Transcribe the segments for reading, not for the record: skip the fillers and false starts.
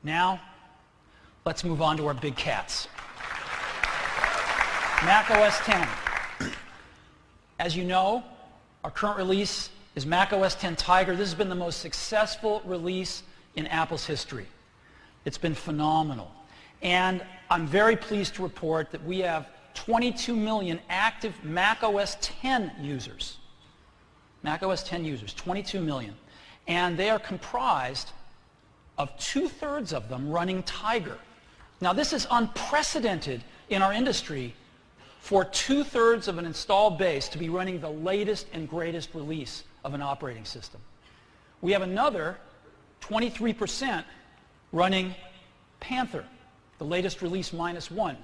Now, let's move on to our big cats. Mac OS X. As you know, our current release is Mac OS X Tiger. This has been the most successful release in Apple's history. It's been phenomenal. And I'm very pleased to report that we have 22 million active Mac OS X users. Mac OS X users, 22 million. And they are comprised of 2/3 of them running Tiger. Now, this is unprecedented in our industry for 2/3 of an installed base to be running the latest and greatest release of an operating system. We have another 23% running Panther, the latest release -1,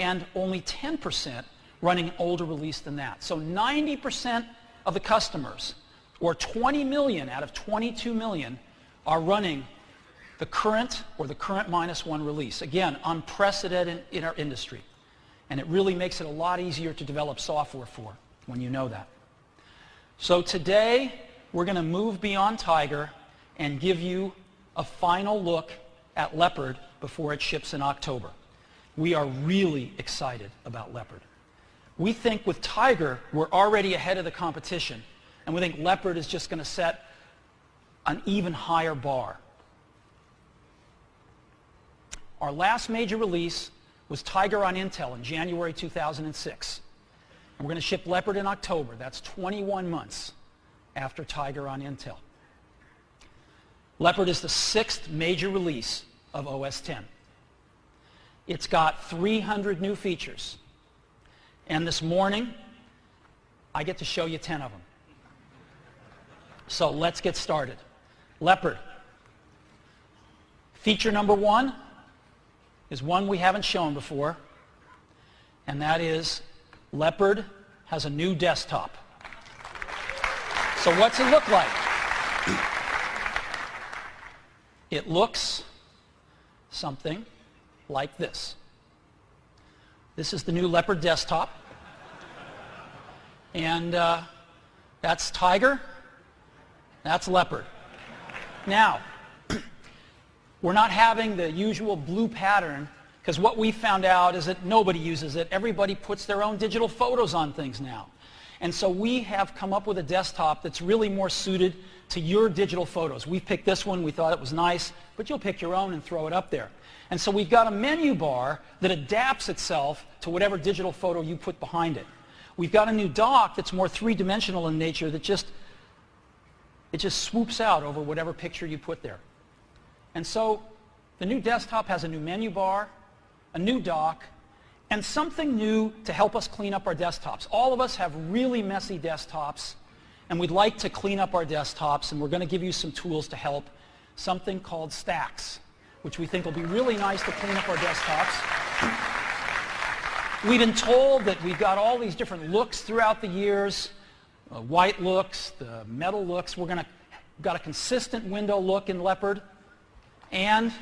and only 10% running an older release than that. So 90% of the customers, or 20 million out of 22 million, are running the current or the current -1 release. Again, unprecedented in our industry. And it really makes it a lot easier to develop software for when you know that. So today, we're going to move beyond Tiger and give you a final look at Leopard before it ships in October. We are really excited about Leopard. We think with Tiger, we're already ahead of the competition, and we think Leopard is just going to set an even higher bar. Our last major release was Tiger on Intel in January 2006. And we're going to ship Leopard in October. That's 21 months after Tiger on Intel. Leopard is the 6th major release of OS X. It's got 300 new features. And this morning, I get to show you 10 of them. So let's get started. Leopard. Feature number 1 is one we haven't shown before, and that is Leopard has a new desktop. So what's it look like? It looks something like this. This is the new Leopard desktop. And that's Tiger. That's Leopard. Now, we're not having the usual blue pattern, because what we found out is that nobody uses it. Everybody puts their own digital photos on things now. And so we have come up with a desktop that's really more suited to your digital photos. We picked this one. We thought it was nice, but you'll pick your own and throw it up there. And so we've got a menu bar that adapts itself to whatever digital photo you put behind it. We've got a new dock that's more three-dimensional in nature that just swoops out over whatever picture you put there. And so the new desktop has a new menu bar, a new dock, and something new to help us clean up our desktops. All of us have really messy desktops, and we'd like to clean up our desktops, and we're going to give you some tools to help, something called stacks, which we think will be really nice to clean up our desktops. We've been told that we've got all these different looks throughout the years, white looks, the metal looks. We've got a consistent window look in Leopard. And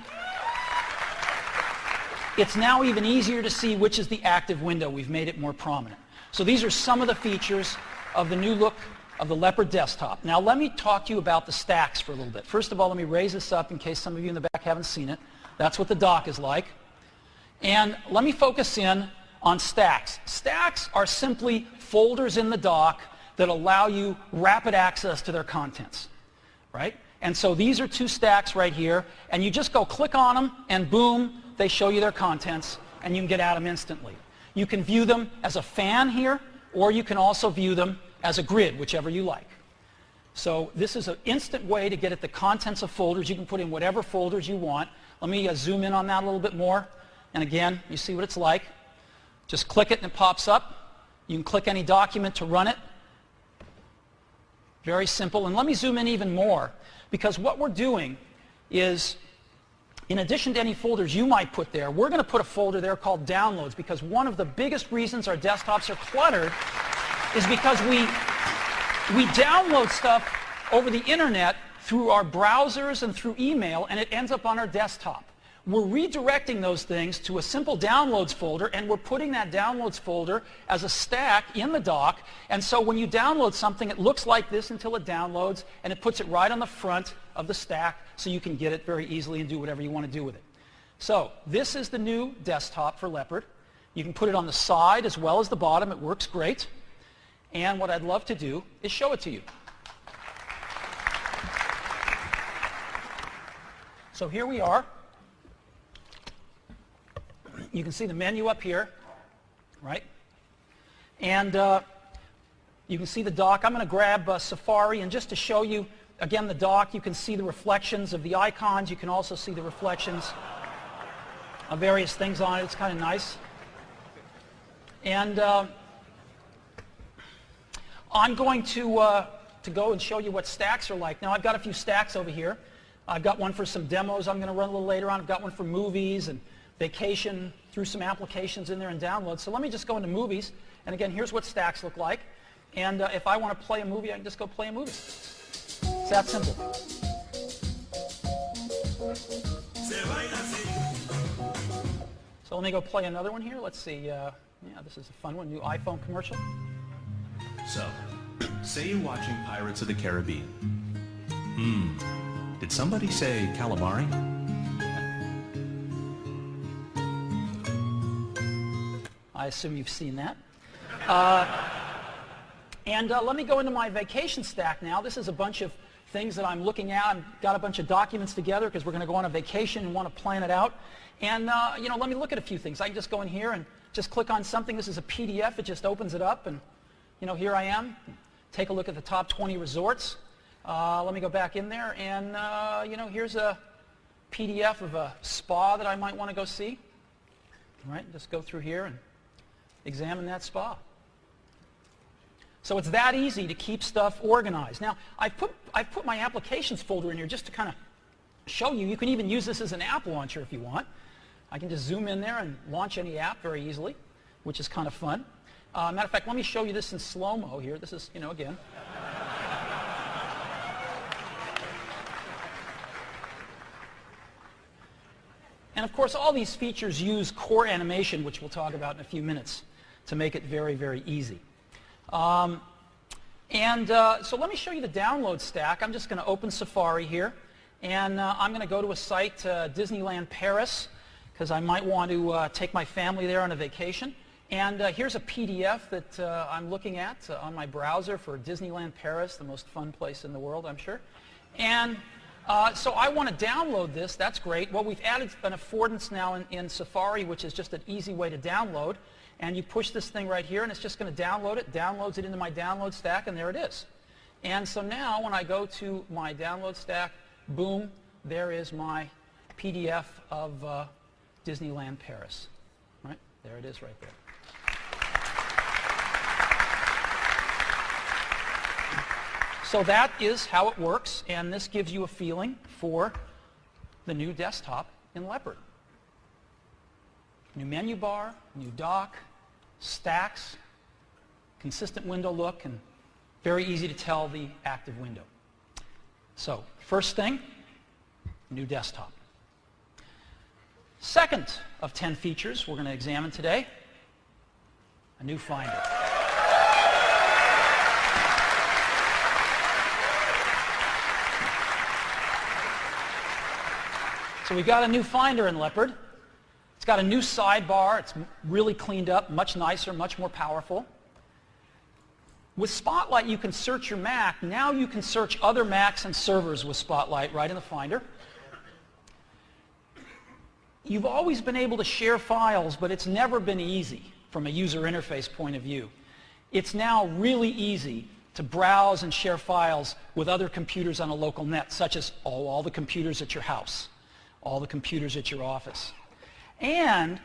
it's now even easier to see which is the active window. We've made it more prominent. So these are some of the features of the new look of the Leopard desktop. Now let me talk to you about the stacks for a little bit. First of all, let me raise this up in case some of you in the back haven't seen it. That's what the dock is like. And let me focus in on stacks. Stacks are simply folders in the dock that allow you rapid access to their contents, right? And so these are 2 stacks right here, and you just go click on them, and boom, they show you their contents, and you can get at them instantly. You can view them as a fan here, or you can also view them as a grid, whichever you like. So this is an instant way to get at the contents of folders. You can put in whatever folders you want. Let me zoom in on that a little bit more. And again, you see what it's like. Just click it and it pops up. You can click any document to run it. Very simple. And let me zoom in even more, because what we're doing is, in addition to any folders you might put there, we're going to put a folder there called Downloads, because one of the biggest reasons our desktops are cluttered is because we download stuff over the internet through our browsers and through email, and it ends up on our desktop. we're redirecting those things to a simple downloads folder, and we're putting that downloads folder as a stack in the dock. And so when you download something, it looks like this until it downloads, and it puts it right on the front of the stack so you can get it very easily and do whatever you want to do with it. So this is the new desktop for Leopard. You can put it on the side as well as the bottom. It works great. And what I'd love to do is show it to you. So here we are. You can see the menu up here, right? And you can see the dock. I'm going to grab Safari, and just to show you, again, the dock, you can see the reflections of the icons. You can also see the reflections of various things on it. It's kind of nice. And I'm going to go and show you what stacks are like. Now, I've got a few stacks over here. I've got one for some demos I'm going to run a little later on. I've got one for movies and vacation, threw some applications in there and download. So let me just go into movies. And again, here's what stacks look like. And if I want to play a movie, I can just go play a movie. It's that simple. So let me go play another one here. Let's see. Yeah, this is a fun one. New iPhone commercial. So, say you're watching Pirates of the Caribbean. Did somebody say calamari? I assume you've seen that. Let me go into my vacation stack now. This is a bunch of things that I'm looking at. I've got a bunch of documents together because we're going to go on a vacation and want to plan it out. And let me look at a few things. I can just go in here and just click on something. This is a PDF. It just opens it up, and here I am. Take a look at the top 20 resorts. Let me go back in there, and here's a PDF of a spa that I might want to go see. All right, just go through here and examine that spa. So it's that easy to keep stuff organized. Now, I've put my applications folder in here just to kind of show you. You can even use this as an app launcher if you want. I can just zoom in there and launch any app very easily, which is kind of fun. Matter of fact, let me show you this in slow-mo here. This is, again. And of course, all these features use core animation, which we'll talk about in a few minutes, to make it very, very easy. So let me show you the download stack. I'm just going to open Safari here, and I'm going to go to a site, Disneyland Paris, because I might want to take my family there on a vacation. And here's a PDF that I'm looking at on my browser for Disneyland Paris, the most fun place in the world, I'm sure. And so I want to download this. That's great. Well, we've added an affordance now in Safari, which is just an easy way to download. And you push this thing right here, and it's just going to download it, downloads it into my download stack, and there it is. And so now when I go to my download stack, boom, there is my PDF of Disneyland Paris. Right? There it is right there. So that is how it works, and this gives you a feeling for the new desktop in Leopard. New menu bar, new dock, stacks, consistent window look, and very easy to tell the active window. So, first thing, new desktop. Second of 10 features we're going to examine today, a new Finder. So we've got a new Finder in Leopard. It's got a new sidebar. It's really cleaned up, much nicer, much more powerful. With Spotlight, you can search your Mac. Now you can search other Macs and servers with Spotlight right in the Finder. You've always been able to share files, but it's never been easy from a user interface point of view. It's now really easy to browse and share files with other computers on a local net, such as all the computers at your house, all the computers at your office. And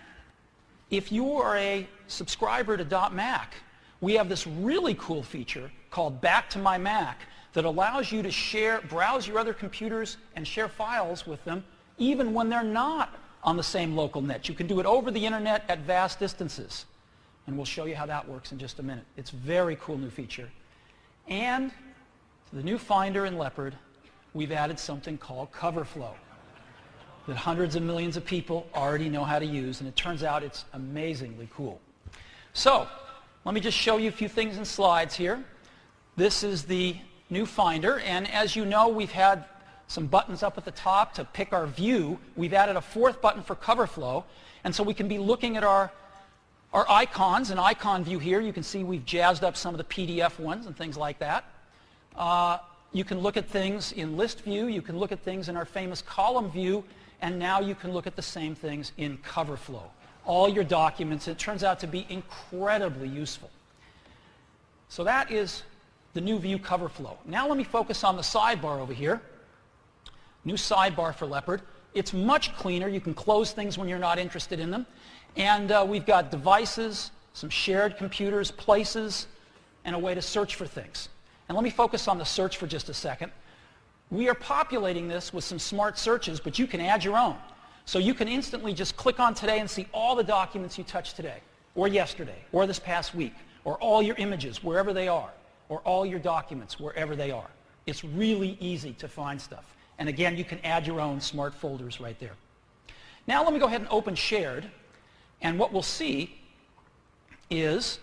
if you are a subscriber to .Mac, we have this really cool feature called Back to My Mac that allows you to browse your other computers and share files with them even when they're not on the same local net. You can do it over the internet at vast distances. And we'll show you how that works in just a minute. It's a very cool new feature. And to the new Finder in Leopard, we've added something called Cover Flow. that hundreds of millions of people already know how to use, and it turns out it's amazingly cool. So, let me just show you a few things in slides here. This is the new Finder, and as you know, we've had some buttons up at the top to pick our view. We've added a fourth button for cover flow, and so we can be looking at our icons, an icon view here. You can see we've jazzed up some of the PDF ones and things like that. You can look at things in list view, you can look at things in our famous column view, and now you can look at the same things in cover flow. All your documents, it turns out to be incredibly useful. So that is the new view cover flow. Now let me focus on the sidebar over here. New sidebar for Leopard. It's much cleaner. You can close things when you're not interested in them. And we've got devices, some shared computers, places, and a way to search for things. And let me focus on the search for just a second. We are populating this with some smart searches, but you can add your own. So you can instantly just click on today and see all the documents you touched today, or yesterday, or this past week, or all your images, wherever they are, or all your documents, wherever they are. It's really easy to find stuff. And again, you can add your own smart folders right there. Now let me go ahead and open Shared. And what we'll see is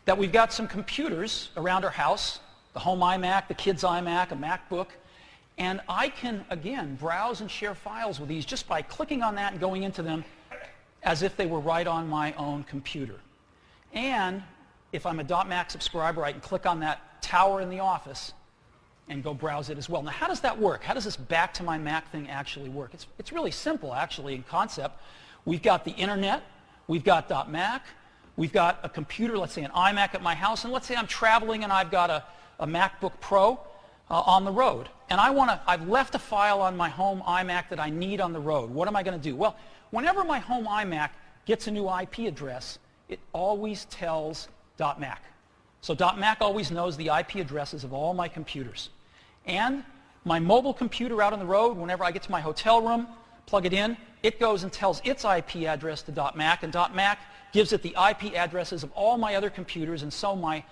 that we've got some computers around our house, the home iMac, the kids' iMac, a MacBook, and I can, again, browse and share files with these just by clicking on that and going into them as if they were right on my own computer. And if I'm a .Mac subscriber, I can click on that tower in the office and go browse it as well. Now, how does that work? How does this back to my Mac thing actually work? It's really simple, actually, in concept. We've got the internet, we've got .Mac, we've got a computer, let's say an iMac at my house, and let's say I'm traveling and I've got a MacBook Pro on the road. And I've left a file on my home iMac that I need on the road. What am I going to do? Well, whenever my home iMac gets a new IP address, it always tells .Mac. So .Mac always knows the IP addresses of all my computers. And my mobile computer out on the road, whenever I get to my hotel room, plug it in, it goes and tells its IP address to .Mac, and .Mac gives it the IP addresses of all my other computers, and so my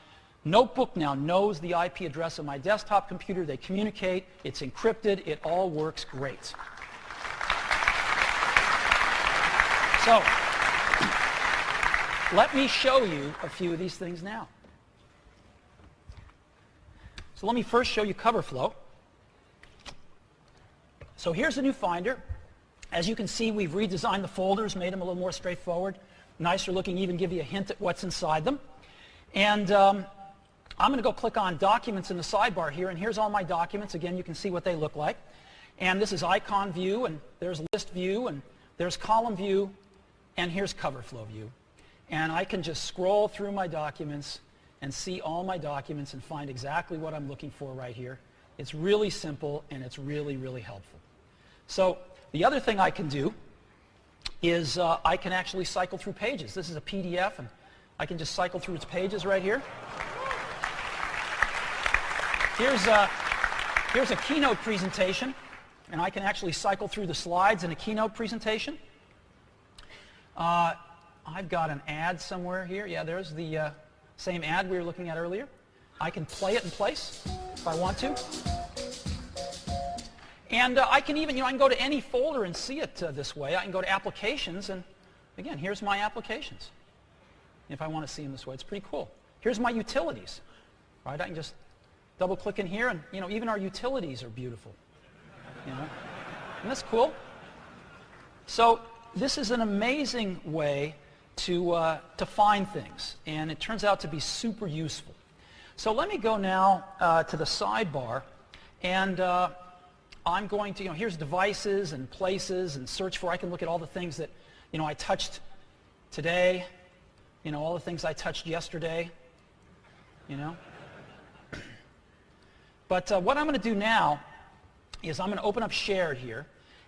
notebook now knows the IP address of my desktop computer. They communicate. It's encrypted. It all works great. So let me show you a few of these things now. So let me first show you cover flow. So here's the new Finder. As you can see, we've redesigned the folders, made them a little more straightforward, nicer looking, even give you a hint at what's inside them. And I'm going to go click on Documents in the sidebar here, and here's all my documents. Again, you can see what they look like. And this is icon view, and there's list view, and there's column view, and here's cover flow view. And I can just scroll through my documents and see all my documents and find exactly what I'm looking for right here. It's really simple, and it's really, really helpful. So the other thing I can do is I can actually cycle through pages. This is a PDF, and I can just cycle through its pages right here. Here's a keynote presentation, and I can actually cycle through the slides in a keynote presentation. I've got an ad somewhere here. Yeah, there's the same ad we were looking at earlier. I can play it in place if I want to. And I can even, I can go to any folder and see it this way. I can go to Applications, and again, here's my applications. If I want to see them this way, it's pretty cool. Here's my utilities. Right? I can just double-click in here, and even our utilities are beautiful. And that's cool. So this is an amazing way to find things, and it turns out to be super useful. So let me go now to the sidebar, and I'm going to, here's devices and places and search for. I can look at all the things that, I touched today, all the things I touched yesterday, But what I'm going to do now is I'm going to open up Shared here.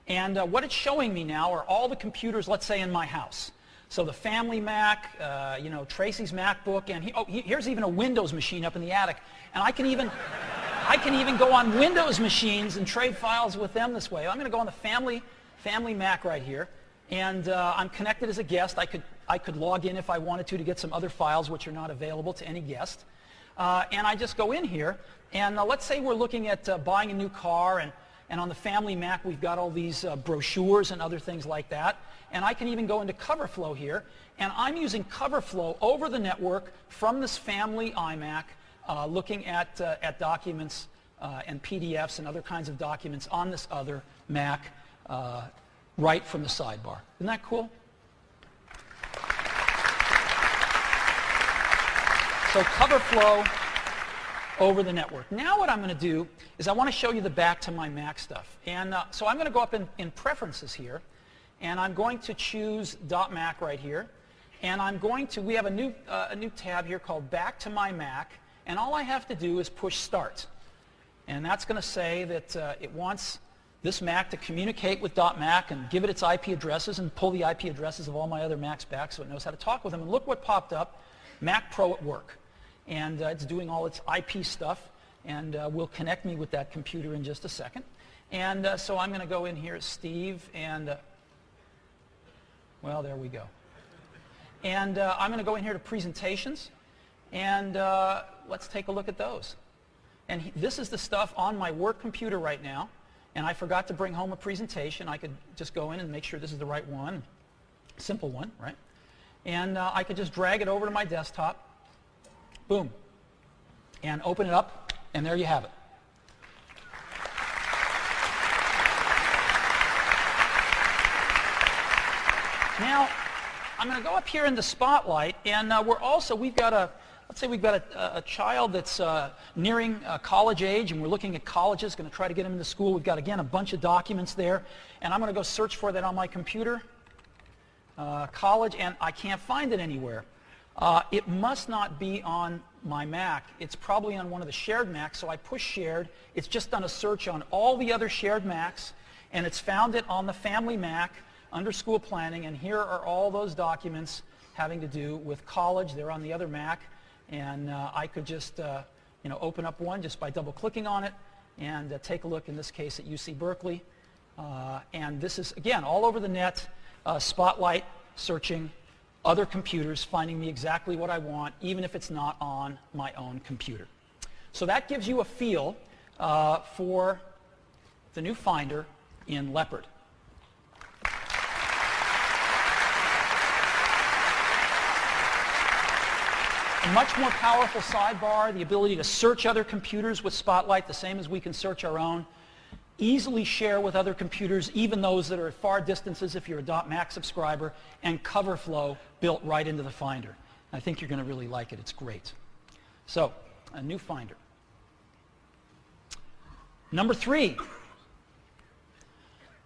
And what it's showing me now are all the computers, let's say, in my house. So the family Mac, Tracy's MacBook, and here's even a Windows machine up in the attic. And I can even go on Windows machines and trade files with them this way. I'm going to go on the family Mac right here. And I'm connected as a guest. I could log in if I wanted to get some other files which are not available to any guest. And I just go in here. And let's say we're looking at buying a new car, and And on the family Mac, we've got all these brochures and other things like that. And I can even go into CoverFlow here. And I'm using CoverFlow over the network from this family iMac, looking at documents and PDFs and other kinds of documents on this other Mac right from the sidebar. Isn't that cool? So CoverFlow over the network. Now what I'm going to do is I want to show you the back to my Mac stuff. And so I'm going to go up in Preferences here, and I'm going to choose .Mac right here. And I'm going to, we have a new tab here called Back to My Mac, and all I have to do is push Start. And that's going to say that it wants this Mac to communicate with .Mac and give it its IP addresses and pull the IP addresses of all my other Macs back so it knows how to talk with them. And look what popped up, Mac Pro at work. And it's doing all its IP stuff, and will connect me with that computer in just a second. And so I'm going to go in here as Steve, and well, there we go. And I'm going to go in here to Presentations, and let's take a look at those. And this is the stuff on my work computer right now, and I forgot to bring home a presentation. I could just go in and make sure this is the right one, simple one, right? And I could just drag it over to my desktop, boom, and open it up, and there you have it. Now, I'm going to go up here into Spotlight, and we've got a child that's nearing college age, and we're looking at colleges, going to try to get him into school. We've got, again, a bunch of documents there, and I'm going to go search for that on my computer, college, and I can't find it anywhere. It must not be on my Mac. It's probably on one of the shared Macs, so I push Shared. It's just done a search on all the other shared Macs, and it's found it on the family Mac under School Planning, and here are all those documents having to do with college. They're on the other Mac, and I could just open up one just by double-clicking on it and take a look, in this case, at UC Berkeley. And this is, again, all over the net, Spotlight, searching other computers, finding me exactly what I want, even if it's not on my own computer. So that gives you a feel for the new Finder in Leopard. A much more powerful sidebar, the ability to search other computers with Spotlight, the same as we can search our own. Easily share with other computers, even those that are at far distances if you're a .Mac subscriber, and CoverFlow built right into the Finder. I think you're going to really like it. It's great. So, a new Finder. Number 3,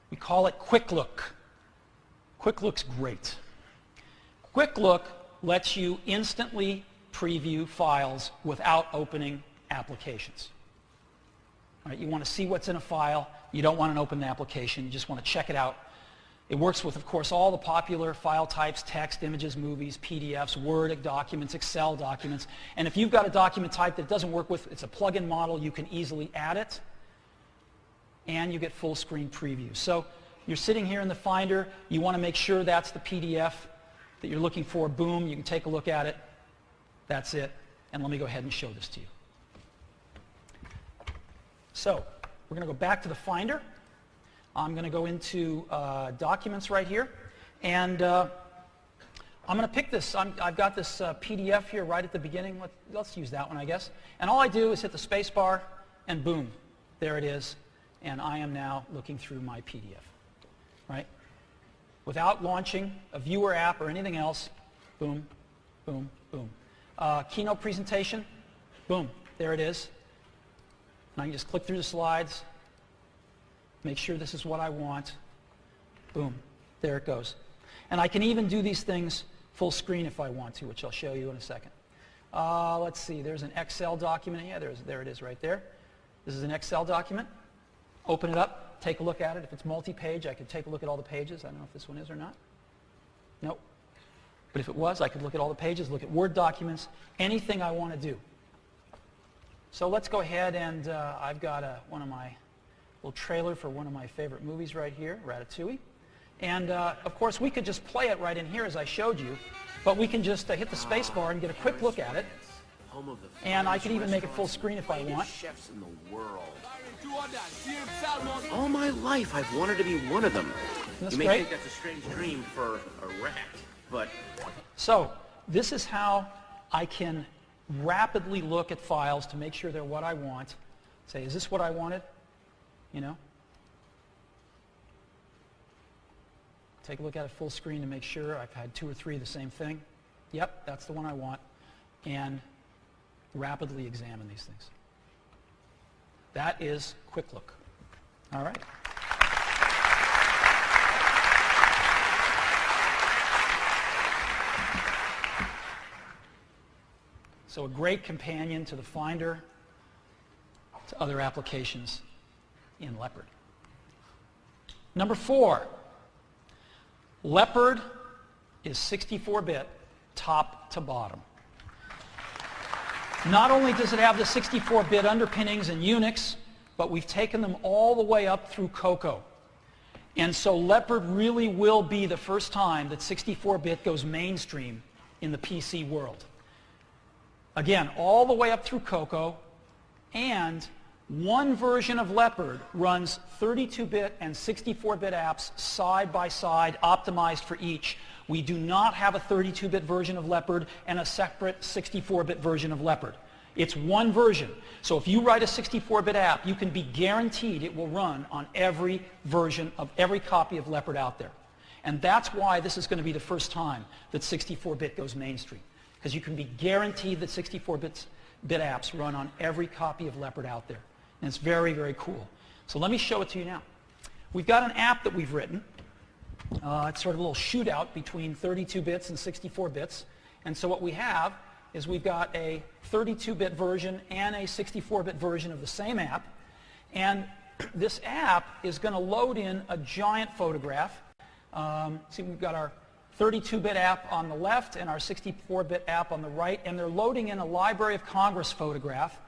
we call it Quick Look. Quick Look's great. Quick Look lets you instantly preview files without opening applications. All right, you want to see what's in a file. You don't want an open application. You just want to check it out. It works with, of course, all the popular file types: text, images, movies, PDFs, Word documents, Excel documents. And if you've got a document type that it doesn't work with, it's a plug-in model, you can easily add it, and you get full screen preview. So you're sitting here in the Finder. You want to make sure that's the PDF that you're looking for. Boom, you can take a look at it. That's it. And let me go ahead and show this to you. So we're going to go back to the Finder. I'm going to go into Documents right here, and I'm going to pick this. I've got this PDF here right at the beginning. Let's use that one, I guess. And all I do is hit the space bar, and boom, there it is. And I am now looking through my PDF, right? Without launching a viewer app or anything else. Boom, boom, boom. Keynote presentation. Boom, there it is. And I can just click through the slides, make sure this is what I want. Boom, there it goes. And I can even do these things full screen if I want to, which I'll show you in a second. Let's see, there's an Excel document. Yeah, there it is right there. This is an Excel document. Open it up, take a look at it. If it's multi-page, I could take a look at all the pages. I don't know if this one is or not. Nope. But if it was, I could look at all the pages, look at Word documents, anything I want to do. So let's go ahead, and I've got one of my little trailer for one of my favorite movies right here, Ratatouille. And of course, we could just play it right in here as I showed you, but we can just hit the space bar and get a quick look at it. And I can even make it full screen if I want. All my life, I've wanted to be one of them. That's You may great. think that's a strange dream for a rat, but So this is how I can rapidly look at files to make sure they're what I want. Say, is this what I wanted? You know? Take a look at it full screen to make sure I've had 2 or 3 of the same thing. Yep, that's the one I want. And rapidly examine these things. That is quick look. All right. So a great companion to the Finder, to other applications in Leopard. Number 4, Leopard is 64-bit top to bottom. Not only does it have the 64-bit underpinnings in Unix, but we've taken them all the way up through Cocoa. And so Leopard really will be the first time that 64-bit goes mainstream in the PC world. Again, all the way up through Cocoa, and one version of Leopard runs 32-bit and 64-bit apps side by side, optimized for each. We do not have a 32-bit version of Leopard and a separate 64-bit version of Leopard. It's one version. So if you write a 64-bit app, you can be guaranteed it will run on every version of every copy of Leopard out there. And that's why this is going to be the first time that 64-bit goes mainstream, because you can be guaranteed that 64-bit apps run on every copy of Leopard out there. And it's very, very cool. So let me show it to you now. We've got an app that we've written. It's sort of a little shootout between 32 bits and 64 bits. And so what we have is we've got a 32-bit version and a 64-bit version of the same app. And this app is going to load in a giant photograph. See, we've got our 32-bit app on the left and our 64-bit app on the right, and they're loading in a Library of Congress photograph,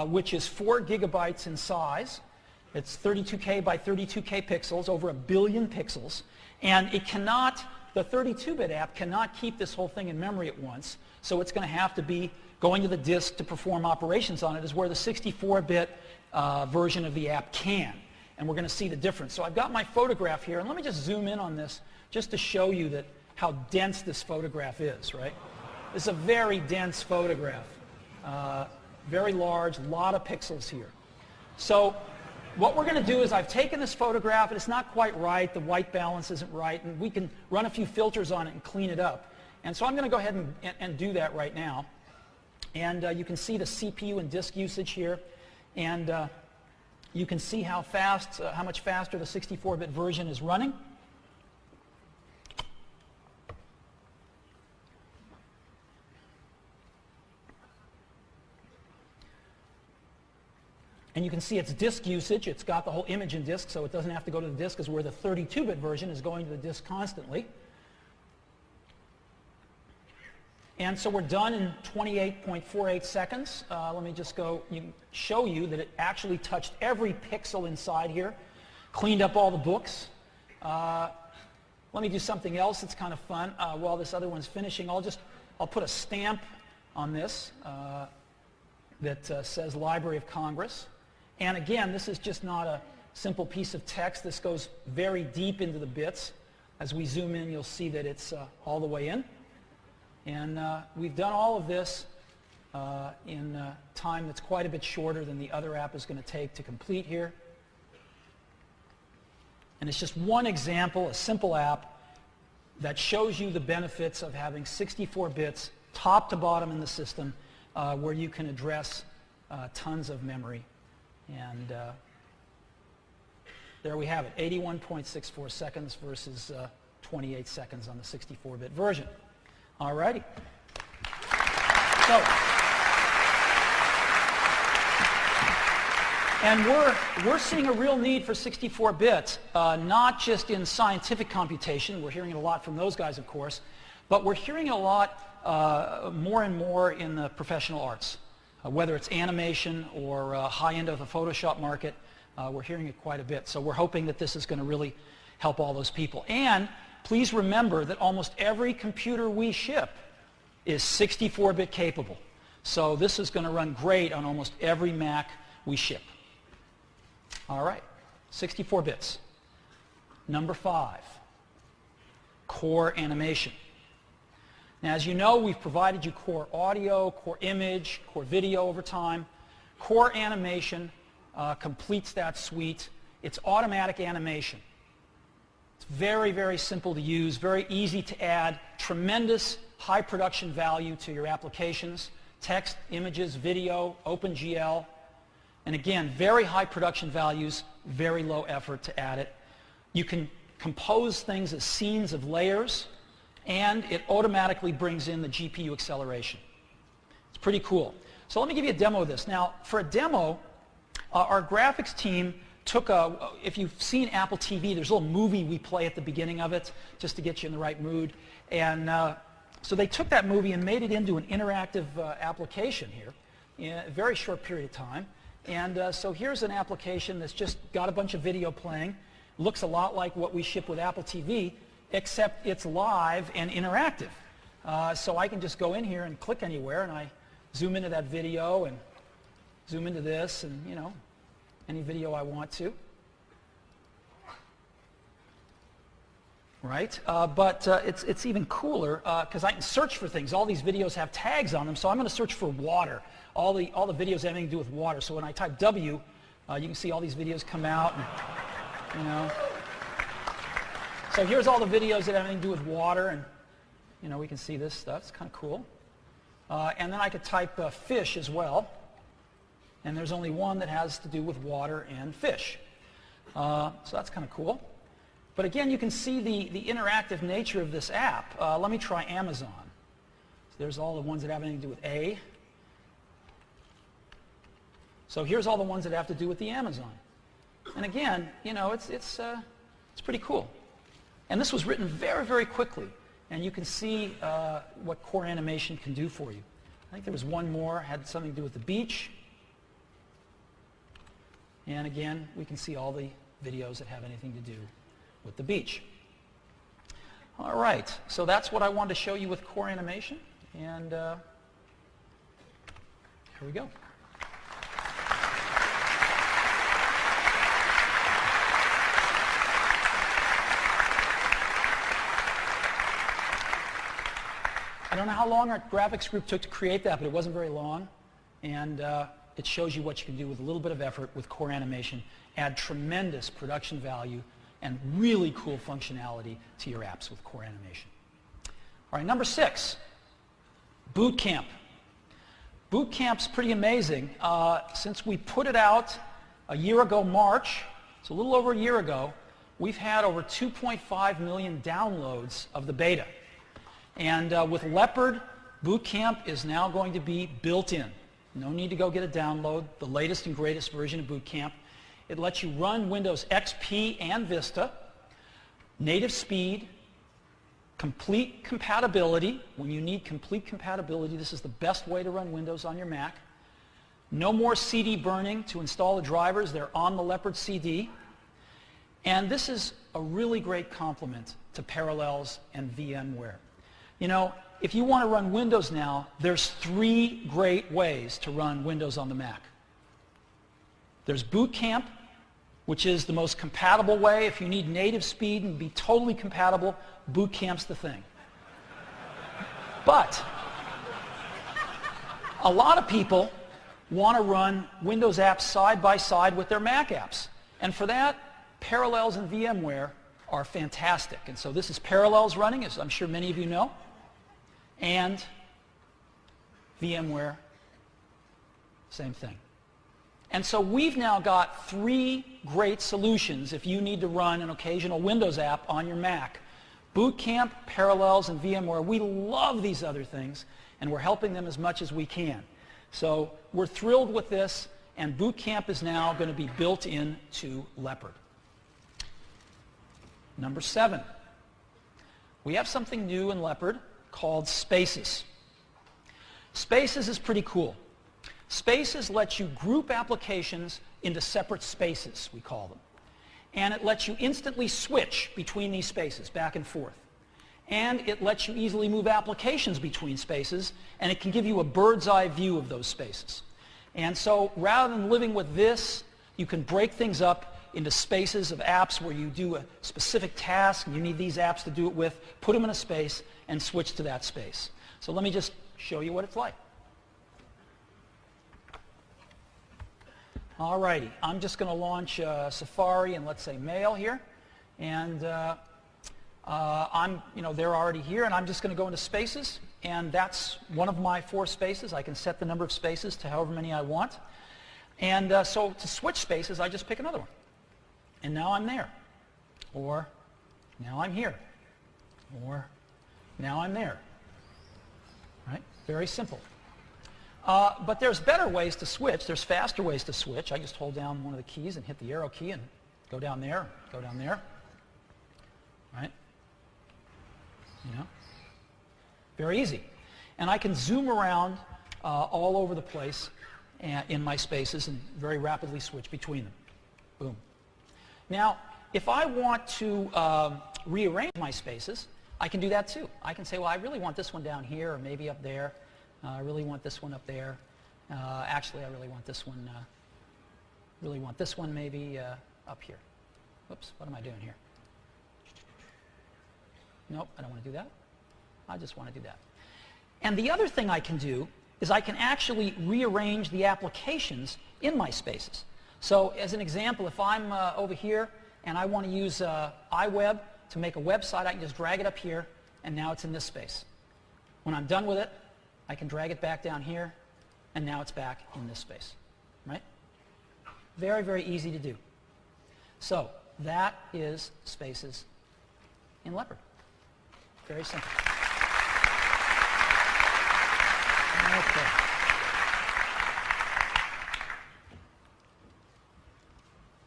which is 4 gigabytes in size. It's 32K by 32K pixels, over 1 billion pixels, and it cannot, the 32-bit app cannot keep this whole thing in memory at once, so it's going to have to be going to the disk to perform operations on it, is where the 64-bit version of the app can, and we're going to see the difference. So I've got my photograph here, and let me just zoom in on this just to show you that how dense this photograph is, right? This is a very dense photograph, very large, a lot of pixels here. So what we're going to do is I've taken this photograph, and it's not quite right, the white balance isn't right, and we can run a few filters on it and clean it up. And so I'm going to go ahead and do that right now. And you can see the CPU and disk usage here, and you can see how fast, how much faster the 64-bit version is running. And you can see its disk usage. It's got the whole image in disk, so it doesn't have to go to the disk, as where the 32-bit version is going to the disk constantly. And so we're done in 28.48 seconds. Let me just show you that it actually touched every pixel inside here, cleaned up all the books. Let me do something else that's kind of fun. While this other one's finishing, I'll put a stamp on this that says Library of Congress. And again, this is just not a simple piece of text. This goes very deep into the bits. As we zoom in, you'll see that it's all the way in. And we've done all of this in time that's quite a bit shorter than the other app is going to take to complete here. And it's just one example, a simple app, that shows you the benefits of having 64 bits top to bottom in the system, where you can address tons of memory. And there we have it, 81.64 seconds versus 28 seconds on the 64-bit version. All righty. So, and we're seeing a real need for 64 bits, not just in scientific computation. We're hearing it a lot from those guys, of course, but we're hearing it a lot more and more in the professional arts. Whether it's animation or high end of the Photoshop market, we're hearing it quite a bit. So we're hoping that this is going to really help all those people. And please remember that almost every computer we ship is 64-bit capable. So this is going to run great on almost every Mac we ship. All right, 64 bits. Number 5, core animation. Now, as you know, we've provided you core audio, core image, core video over time. Core animation completes that suite. It's automatic animation. It's very, very simple to use, very easy to add, tremendous high production value to your applications, text, images, video, OpenGL. And again, very high production values, very low effort to add it. You can compose things as scenes of layers, and it automatically brings in the GPU acceleration. It's pretty cool. So let me give you a demo of this. Now, for a demo, our graphics team took if you've seen Apple TV, there's a little movie we play at the beginning of it just to get you in the right mood. And so they took that movie and made it into an interactive application here in a very short period of time. And so here's an application that's just got a bunch of video playing. Looks a lot like what we ship with Apple TV, except it's live and interactive. So I can just go in here and click anywhere, and I zoom into that video and zoom into this, and, you know, any video I want to. Right? But it's even cooler because I can search for things. All these videos have tags on them, so I'm going to search for water. All the videos have anything to do with water. So when I type W, you can see all these videos come out. And, you know. So here's all the videos that have anything to do with water, and you know, we can see this stuff. It's kind of cool. And then I could type fish as well. And there's only one that has to do with water and fish. So that's kind of cool. But again, you can see the interactive nature of this app. Let me try Amazon. So there's all the ones that have anything to do with A. So here's all the ones that have to do with the Amazon. And again, you know, it's pretty cool. And this was written very, very quickly. And you can see what core animation can do for you. I think there was one more, had something to do with the beach. And again, we can see all the videos that have anything to do with the beach. All right, so that's what I wanted to show you with core animation. And here we go. I don't know how long our graphics group took to create that, but it wasn't very long. And it shows you what you can do with a little bit of effort with core animation, add tremendous production value, and really cool functionality to your apps with core animation. All right, number 6, Boot Camp. Boot Camp's pretty amazing. Since we put it out a year ago, March, so a little over a year ago, we've had over 2.5 million downloads of the beta. And with Leopard, Boot Camp is now going to be built in. No need to go get a download, the latest and greatest version of Boot Camp. It lets you run Windows XP and Vista, native speed, complete compatibility. When you need complete compatibility, this is the best way to run Windows on your Mac. No more CD burning to install the drivers. They're on the Leopard CD. And this is a really great complement to Parallels and VMware. You know, if you want to run Windows now, there's 3 great ways to run Windows on the Mac. There's Boot Camp, which is the most compatible way. If you need native speed and be totally compatible, Boot Camp's the thing. But a lot of people want to run Windows apps side by side with their Mac apps. And for that, Parallels and VMware are fantastic. And so this is Parallels running, as I'm sure many of you know, and VMware, same thing. And so we've now got 3 great solutions if you need to run an occasional Windows app on your Mac. Boot Camp, Parallels, and VMware. We love these other things, and we're helping them as much as we can. So we're thrilled with this, and Boot Camp is now going to be built into Leopard. Number 7. We have something new in Leopard called Spaces. Spaces is pretty cool. Spaces lets you group applications into separate spaces, we call them. And it lets you instantly switch between these spaces, back and forth. And it lets you easily move applications between spaces, and it can give you a bird's eye view of those spaces. And so rather than living with this You can break things up into spaces of apps where you do a specific task and you need these apps to do it with, put them in a space and switch to that space. So let me just show you what it's like. Alrighty, I'm just going to launch Safari and let's say Mail here, and they're already here, and I'm just going to go into Spaces, and that's one of my 4 spaces. I can set the number of spaces to however many I want, and so to switch spaces, I just pick another one, and now I'm there, or now I'm here, or now I'm there. Right? Very simple. But there's better ways to switch. There's faster ways to switch. I just hold down one of the keys and hit the arrow key and go down there, right? You know, very easy. And I can zoom around all over the place in my spaces and very rapidly switch between them. Boom. Now, if I want to rearrange my spaces, I can do that too. I can say, well, I really want this one down here or maybe up there. I really want this one up there. Actually, I really want this one. Maybe up here. Whoops, what am I doing here? Nope, I don't want to do that. I just want to do that. And the other thing I can do is I can actually rearrange the applications in my spaces. So as an example, if I'm over here and I want to use iWeb to make a website, I can just drag it up here, and now it's in this space. When I'm done with it, I can drag it back down here, and now it's back in this space, right? Very, very easy to do. So that is Spaces in Leopard. Very simple. Okay.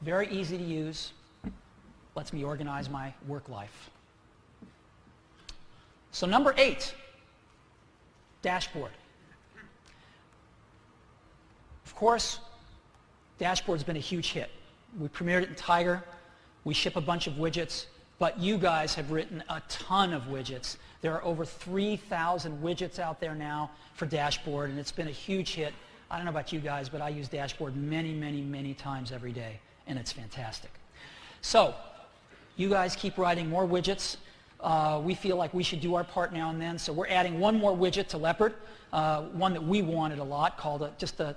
Very easy to use. Lets me organize my work life. So number 8. Dashboard. Of course, Dashboard's been a huge hit. We premiered it in Tiger. We ship a bunch of widgets, but you guys have written a ton of widgets. There are over 3,000 widgets out there now for Dashboard, and it's been a huge hit. I don't know about you guys, but I use Dashboard many, many, many times every day, and it's fantastic. So, you guys keep writing more widgets. We feel like we should do our part now and then, so we're adding one more widget to Leopard, one that we wanted a lot, called just a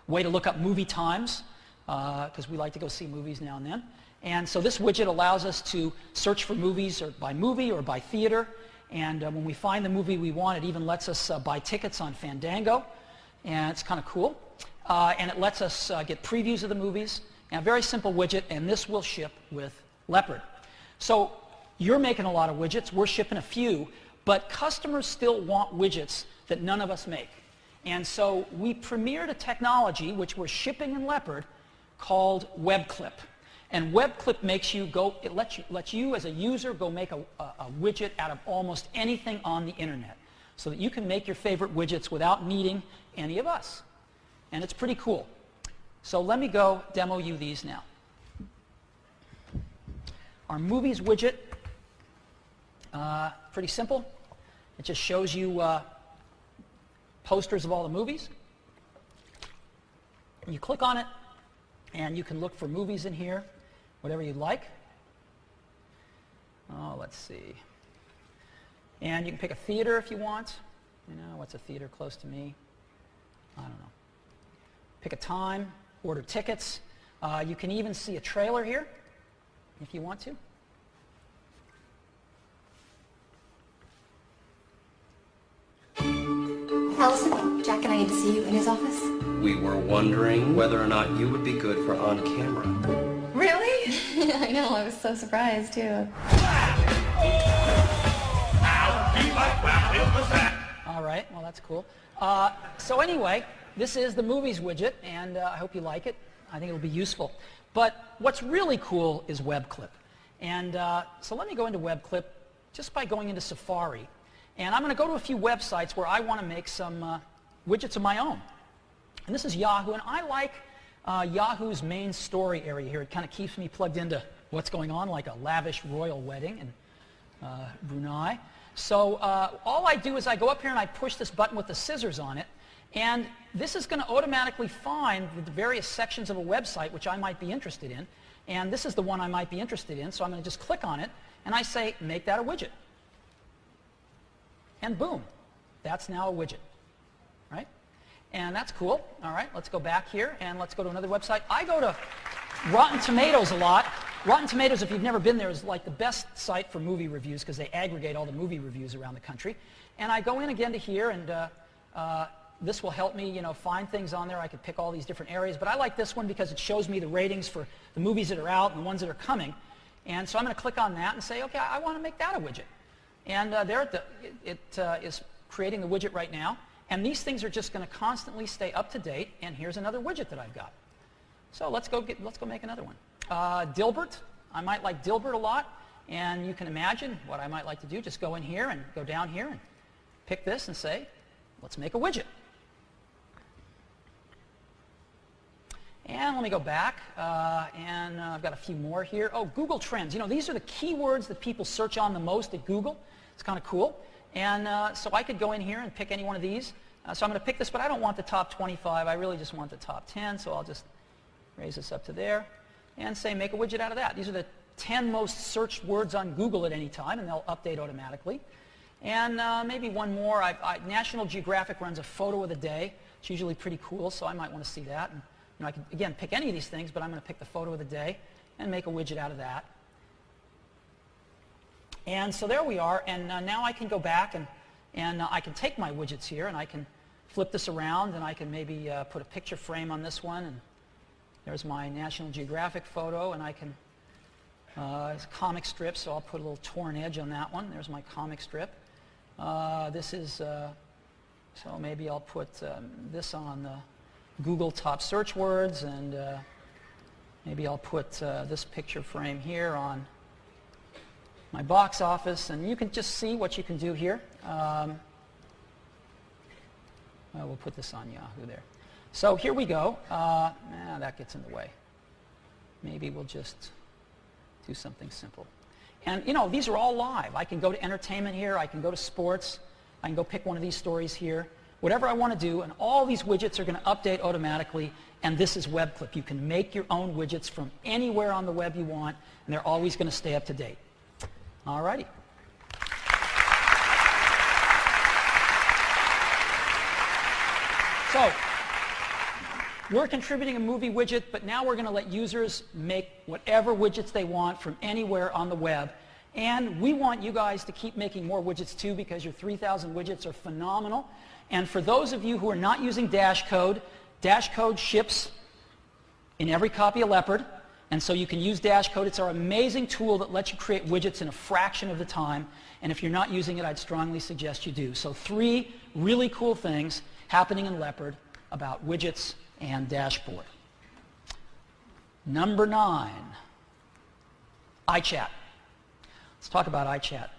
way to look up movie times, because we like to go see movies now and then. And so this widget allows us to search for movies or by theater, and when we find the movie we want, it even lets us buy tickets on Fandango, and it's kind of cool. And it lets us get previews of the movies, and a very simple widget, and this will ship with Leopard. So you're making a lot of widgets, we're shipping a few, but customers still want widgets that none of us make. And so we premiered a technology which we're shipping in Leopard called WebClip. And WebClip makes you go, it lets you as a user go make a widget out of almost anything on the internet, so that you can make your favorite widgets without needing any of us. And it's pretty cool. So let me go demo you these now. Our movies widget, pretty simple. It just shows you posters of all the movies. You click on it, and you can look for movies in here, whatever you'd like. Oh, let's see. And you can pick a theater if you want. You know, what's a theater close to me? I don't know. Pick a time, order tickets. You can even see a trailer here if you want to. Allison, Jack and I need to see you in his office. We were wondering whether or not you would be good for on camera. Really? I know, I was so surprised too. All right, well that's cool. So anyway, this is the movies widget, and I hope you like it. I think it'll be useful. But what's really cool is WebClip. And so let me go into WebClip just by going into Safari. And I'm going to go to a few websites where I want to make some widgets of my own. And this is Yahoo, and I like Yahoo's main story area here. It kind of keeps me plugged into what's going on, like a lavish royal wedding in Brunei. So all I do is I go up here and I push this button with the scissors on it, And this is going to automatically find the various sections of a website which I might be interested in. And this is the one I might be interested in, so I'm going to just click on it, and I say, make that a widget. And boom, that's now a widget, right? And that's cool. All right, let's go back here, and let's go to another website. I go to Rotten Tomatoes a lot. Rotten Tomatoes, if you've never been there, is like the best site for movie reviews because they aggregate all the movie reviews around the country. And I go in again to here, and this will help me, find things on there. I could pick all these different areas, but I like this one because it shows me the ratings for the movies that are out and the ones that are coming. And so I'm going to click on that and say, okay, I want to make that a widget. And there it is creating the widget right now. And these things are just going to constantly stay up to date. And here's another widget that I've got. So let's go make another one. Dilbert. I might like Dilbert a lot. And you can imagine what I might like to do. Just go in here and go down here and pick this and say, let's make a widget. And let me go back, and I've got a few more here. Oh, Google Trends. These are the keywords that people search on the most at Google. It's kind of cool. And so I could go in here and pick any one of these. So I'm going to pick this, but I don't want the top 25. I really just want the top 10, so I'll just raise this up to there and say make a widget out of that. These are the 10 most searched words on Google at any time, and they'll update automatically. And maybe one more. National Geographic runs a photo of the day. It's usually pretty cool, so I might want to see that. And, I could, again, pick any of these things, but I'm going to pick the photo of the day and make a widget out of that. And so there we are. And now I can go back and I can take my widgets here, and I can flip this around, and I can maybe put a picture frame on this one. And there's my National Geographic photo, and I can, it's a comic strip, so I'll put a little torn edge on that one. There's my comic strip. This is, so maybe I'll put this on the Google top search words, and maybe I'll put this picture frame here on my box office, and you can just see what you can do here. We'll put this on Yahoo there. So here we go. That gets in the way. Maybe we'll just do something simple. And these are all live. I can go to entertainment here. I can go to sports. I can go pick one of these stories here. Whatever I want to do, and all these widgets are going to update automatically, and this is WebClip. You can make your own widgets from anywhere on the web you want, and they're always going to stay up to date. All righty. So, we're contributing a movie widget, but now we're going to let users make whatever widgets they want from anywhere on the web. And we want you guys to keep making more widgets too, because your 3,000 widgets are phenomenal. And for those of you who are not using Dash Code ships in every copy of Leopard. And so you can use Dash Code. It's our amazing tool that lets you create widgets in a fraction of the time. And if you're not using it, I'd strongly suggest you do. So 3 really cool things happening in Leopard about widgets and dashboard. Number 9, iChat. Let's talk about iChat.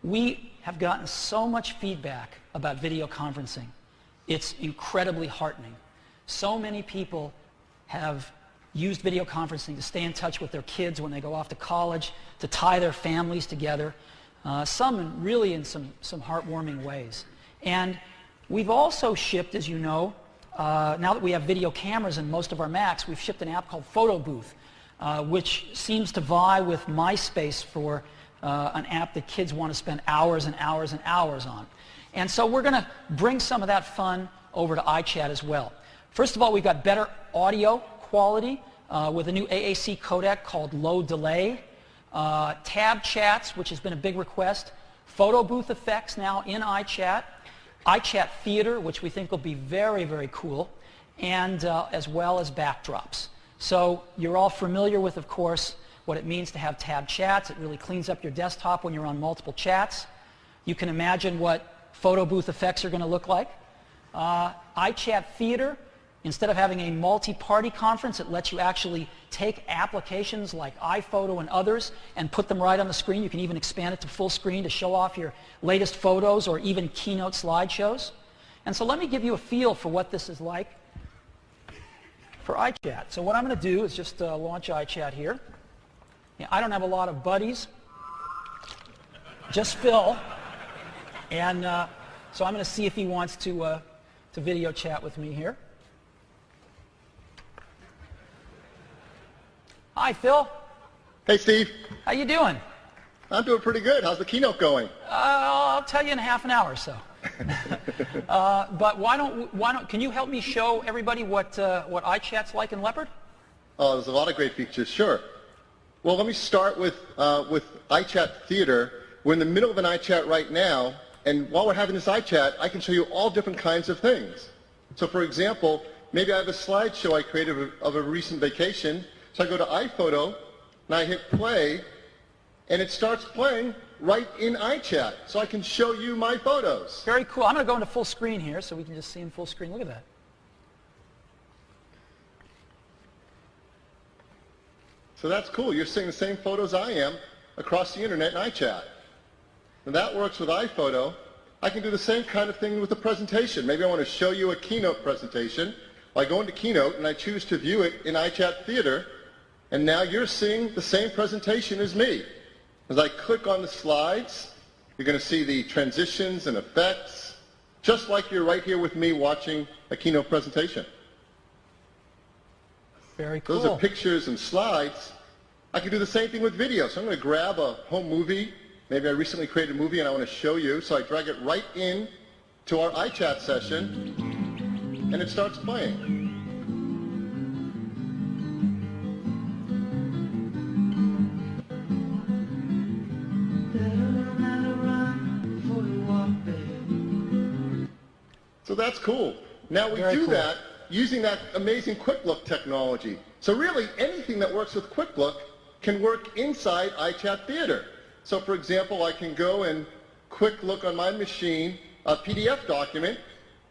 We have gotten so much feedback about video conferencing. It's incredibly heartening. So many people have used video conferencing to stay in touch with their kids when they go off to college, to tie their families together, some really in some heartwarming ways. And we've also shipped, as you know, now that we have video cameras in most of our Macs, we've shipped an app called Photo Booth, which seems to vie with MySpace for an app that kids want to spend hours and hours and hours on. And so we're going to bring some of that fun over to iChat as well. First of all, we've got better audio quality with a new AAC codec called Low Delay. Tab chats, which has been a big request. Photo booth effects now in iChat. iChat Theater, which we think will be very, very cool. And as well as backdrops. So you're all familiar with, of course, what it means to have tab chats. It really cleans up your desktop when you're on multiple chats. You can imagine what photo booth effects are going to look like. iChat Theater, instead of having a multi-party conference, it lets you actually take applications like iPhoto and others and put them right on the screen. You can even expand it to full screen to show off your latest photos or even keynote slideshows. And so let me give you a feel for what this is like for iChat. So what I'm going to do is just launch iChat here. I don't have a lot of buddies, just Phil. And so I'm going to see if he wants to to video chat with me here. Hi, Phil. Hey, Steve. How you doing? I'm doing pretty good. How's the keynote going? I'll tell you in half an hour or so. But why don't, can you help me show everybody what iChat's like in Leopard? Oh, there's a lot of great features, sure. Well, let me start with iChat Theater. We're in the middle of an iChat right now, and while we're having this iChat, I can show you all different kinds of things. So for example, maybe I have a slideshow I created of a recent vacation, so I go to iPhoto, and I hit play, and it starts playing right in iChat, so I can show you my photos. Very cool. I'm going to go into full screen here so we can just see in full screen. Look at that. So that's cool. You're seeing the same photos I am across the internet in iChat. And that works with iPhoto. I can do the same kind of thing with a presentation. Maybe I want to show you a keynote presentation. I go into Keynote and I choose to view it in iChat Theater, and now you're seeing the same presentation as me. As I click on the slides, you're going to see the transitions and effects, just like you're right here with me watching a keynote presentation. Very cool. Those are pictures and slides. I can do the same thing with video. So I'm going to grab a home movie. Maybe I recently created a movie and I want to show you. So I drag it right in to our iChat session, and it starts playing. So that's cool. Now we do that using that amazing Quick Look technology. So really anything that works with Quick Look can work inside iChat Theater. So for example, I can go and quick look on my machine a PDF document,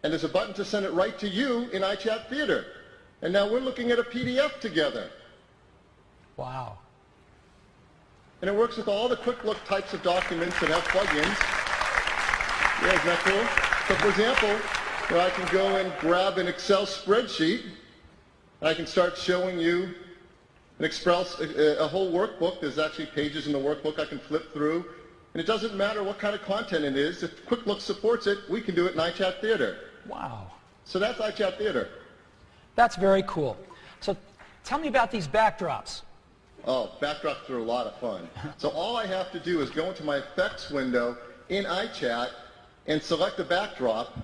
and there's a button to send it right to you in iChat Theater. And now we're looking at a PDF together. Wow. And it works with all the Quick Look types of documents that have plugins. Yeah, isn't that cool? So for example, where I can go and grab an Excel spreadsheet, and I can start showing you a whole workbook. There's actually pages in the workbook I can flip through. And it doesn't matter what kind of content it is. If Quick Look supports it, we can do it in iChat Theater. Wow. So that's iChat Theater. That's very cool. So tell me about these backdrops. Oh, backdrops are a lot of fun. So all I have to do is go into my effects window in iChat and select a backdrop.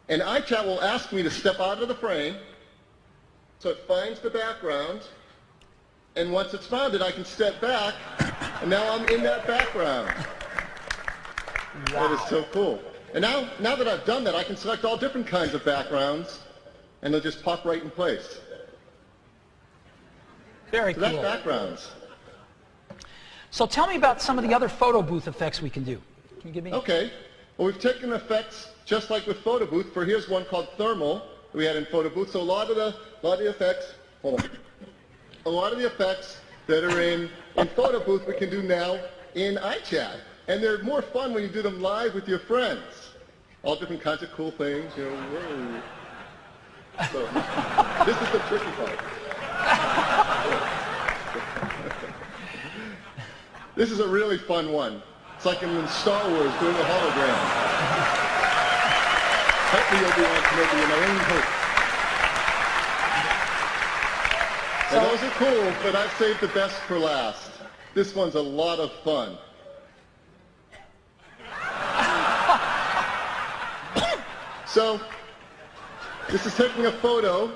And iChat will ask me to step out of the frame. So it finds the background. And once it's found it, I can step back. And now I'm in that background. Wow. That is so cool. And now that I've done that, I can select all different kinds of backgrounds. And they'll just pop right in place. Very so cool. That's backgrounds. So tell me about some of the other photo booth effects we can do. Can you give me? Okay. Well, we've taken effects just like with Photo Booth. Here's one called Thermal that we had in Photo Booth. So a lot of the effects, hold on. A lot of the effects that are in Photo Booth we can do now in iChat. And they're more fun when you do them live with your friends. All different kinds of cool things, you know. Whoa. So this is the tricky part. This is a really fun one. It's like in Star Wars doing a hologram. Help me, Obi-Wan Kenobi, in my own hope. Now, those are cool, but I've saved the best for last. This one's a lot of fun. So, this is taking a photo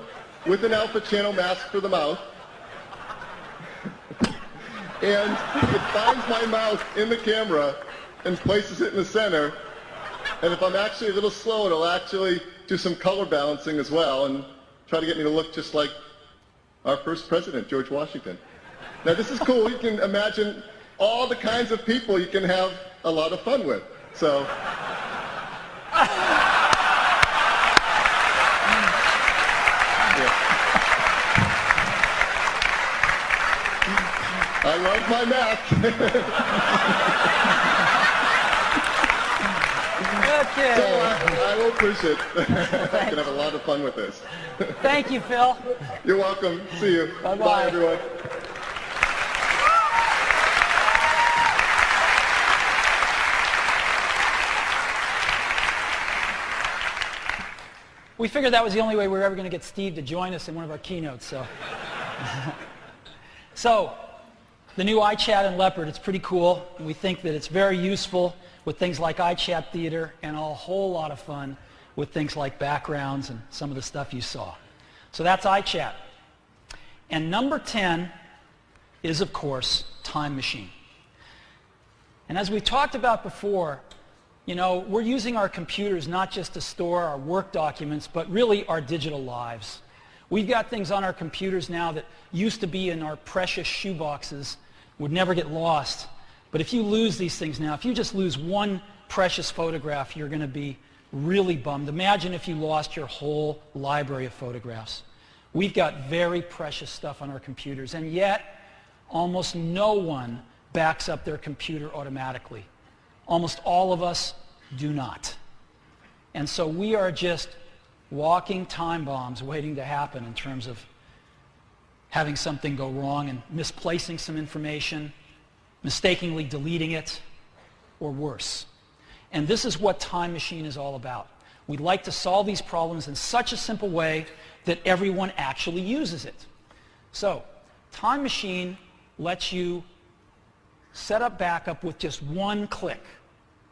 with an alpha channel mask for the mouth. And it finds my mouth in the camera and places it in the center. And if I'm actually a little slow, it'll actually do some color balancing as well and try to get me to look just like our first president, George Washington. Now this is cool. You can imagine all the kinds of people you can have a lot of fun with. So. I love my Mac. Okay. So I will push it. I can have a lot of fun with this. Thank you, Phil. You're welcome. See you. Bye-bye. Bye, everyone. We figured that was the only way we were ever going to get Steve to join us in one of our keynotes. So, so the new iChat in Leopard, it's pretty cool. And we think that it's very useful with things like iChat Theater and a whole lot of fun with things like backgrounds and some of the stuff you saw. So that's iChat. And number 10 is, of course, Time Machine. And as we talked about before, you know, we're using our computers not just to store our work documents, but really our digital lives. We've got things on our computers now that used to be in our precious shoeboxes, would never get lost. But if you lose these things now, if you just lose one precious photograph, you're going to be really bummed. Imagine if you lost your whole library of photographs. We've got very precious stuff on our computers, and yet almost no one backs up their computer automatically. Almost all of us do not. And so we are just walking time bombs waiting to happen in terms of having something go wrong and misplacing some information, mistakenly deleting it, or worse. And this is what Time Machine is all about. We'd like to solve these problems in such a simple way that everyone actually uses it. So, Time Machine lets you set up backup with just one click.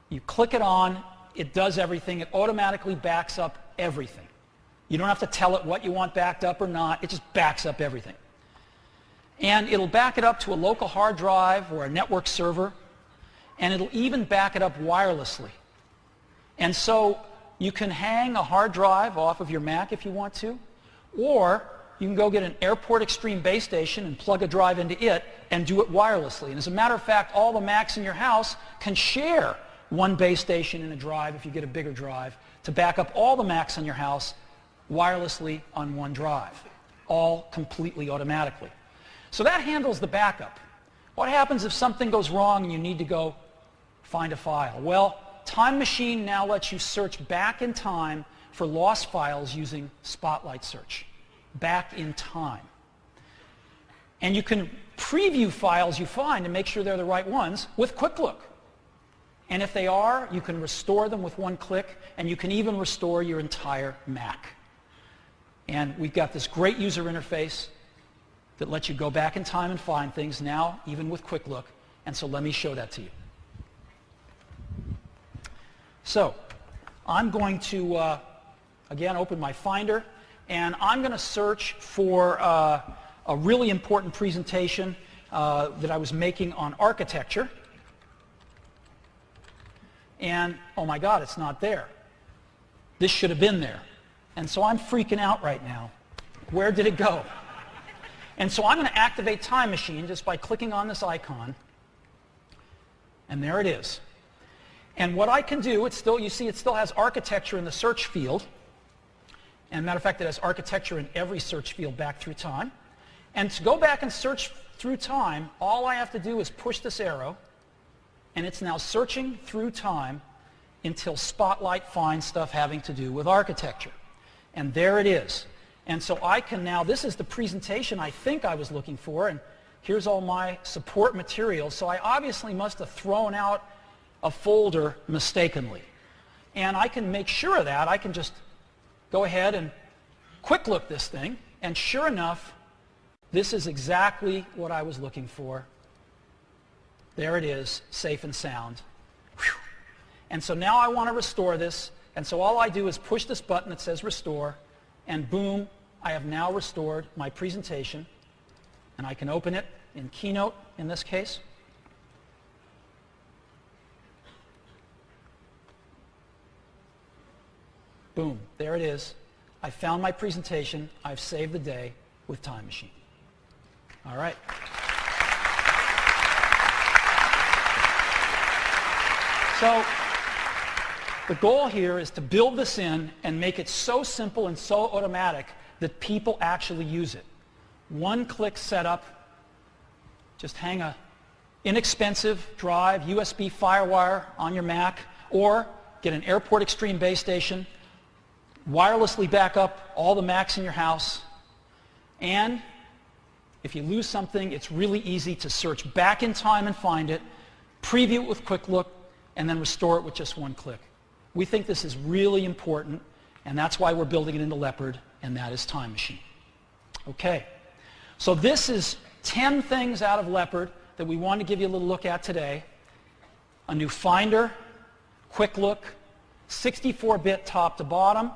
You click it on, it does everything, it automatically backs up everything. You don't have to tell it what you want backed up or not, it just backs up everything. And it'll back it up to a local hard drive or a network server, and it'll even back it up wirelessly. And so you can hang a hard drive off of your Mac if you want to, or you can go get an Airport Extreme base station and plug a drive into it and do it wirelessly. And as a matter of fact, all the Macs in your house can share one base station and a drive if you get a bigger drive to back up all the Macs in your house wirelessly on one drive, all completely automatically. So that handles the backup. What happens if something goes wrong and you need to go find a file? Well, Time Machine now lets you search back in time for lost files using Spotlight Search. Back in time. And you can preview files you find and make sure they're the right ones with Quick Look. And if they are, you can restore them with one click, and you can even restore your entire Mac. And we've got this great user interface that lets you go back in time and find things now, even with Quick Look. And so let me show that to you. So I'm going to, again, open my Finder, and I'm going to search for a really important presentation that I was making on architecture. And, oh my God, it's not there. This should have been there. And so I'm freaking out right now. Where did it go? And so I'm going to activate Time Machine just by clicking on this icon. And there it is. And what I can do, it's still, you see, it still has architecture in the search field. And matter of fact, it has architecture in every search field back through time. And to go back and search through time, all I have to do is push this arrow, and it's now searching through time until Spotlight finds stuff having to do with architecture. And there it is. And so I can now, this is the presentation I think I was looking for, and here's all my support materials. So I obviously must have thrown out a folder mistakenly. And I can make sure of that. I can just go ahead and Quick Look this thing, and sure enough, this is exactly what I was looking for. There it is, safe and sound. Whew. And so now I want to restore this, and so all I do is push this button that says Restore, and boom, I have now restored my presentation, and I can open it in Keynote in this case. Boom, there it is. I found my presentation. I've saved the day with Time Machine. All right. So the goal here is to build this in and make it so simple and so automatic that people actually use it. One-click setup. Just hang a inexpensive drive, USB FireWire on your Mac, or get an Airport Extreme base station, wirelessly back up all the Macs in your house, and if you lose something, it's really easy to search back in time and find it, preview it with Quick Look, and then restore it with just one click. We think this is really important, And that's why we're building it into Leopard, and that is Time Machine. Okay, so this is 10 things out of Leopard that we want to give you a little look at today. A new Finder, Quick Look, 64-bit top to bottom,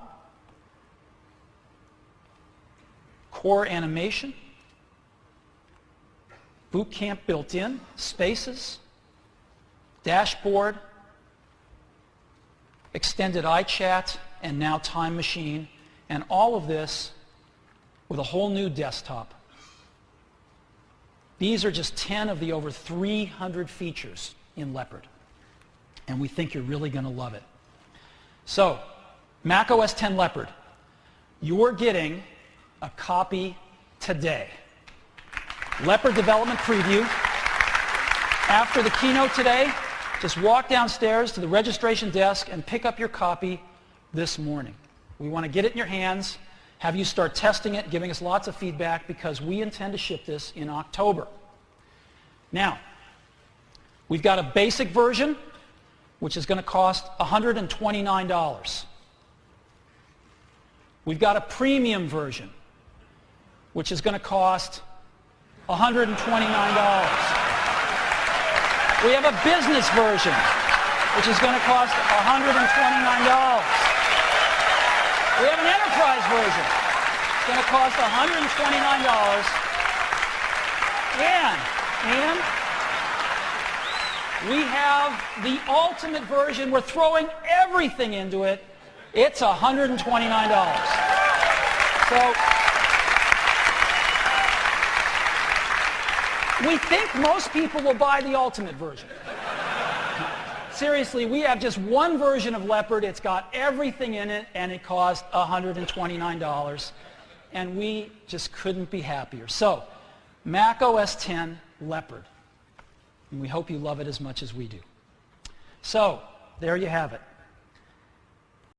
core animation, boot camp built in, spaces, dashboard, extended iChat, and now Time Machine, and all of this with a whole new desktop. These are just 10 of the over 300 features in Leopard, and we think you're really going to love it. So, Mac OS X Leopard, you're getting a copy today. Leopard Development Preview. After the keynote today, just walk downstairs to the registration desk and pick up your copy this morning. We want to get it in your hands, have you start testing it, giving us lots of feedback, because we intend to ship this in October. Now, we've got a basic version, which is going to cost $129. We've got a premium version, which is going to cost $129. We have a business version, which is going to cost $129. We have an enterprise version. It's going to cost $129. And we have the ultimate version. We're throwing everything into it. It's $129. So we think most people will buy the ultimate version. Seriously, we have just one version of Leopard. It's got everything in it, and it costs $129. And we just couldn't be happier. So, Mac OS X Leopard. And we hope you love it as much as we do. So, there you have it.